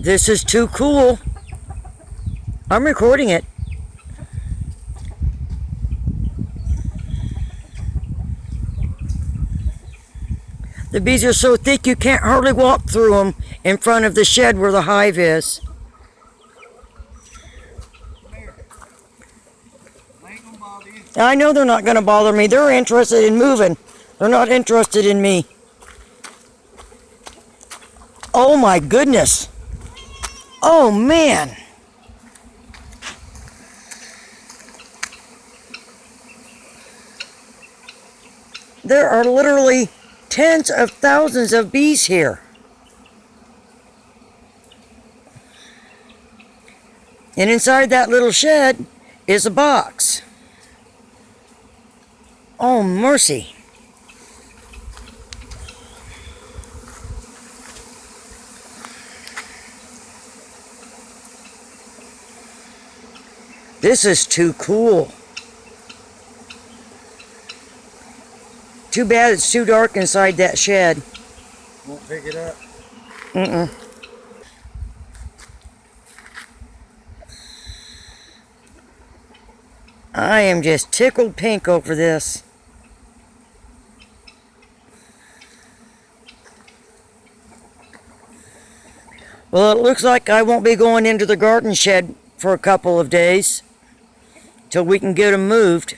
This is too cool. I'm recording it. The bees are so thick you can't hardly walk through them in front of the shed where the hive is. I know they're not going to bother me. They're interested in moving. They're not interested in me. Oh my goodness. Oh man. There are literally tens of thousands of bees here. And inside that little shed is a box. Oh, mercy. This is too cool. Too bad it's too dark inside that shed. Won't pick it up. Mm-mm. I am just tickled pink over this. Well, it looks like I won't be going into the garden shed for a couple of days till we can get them moved.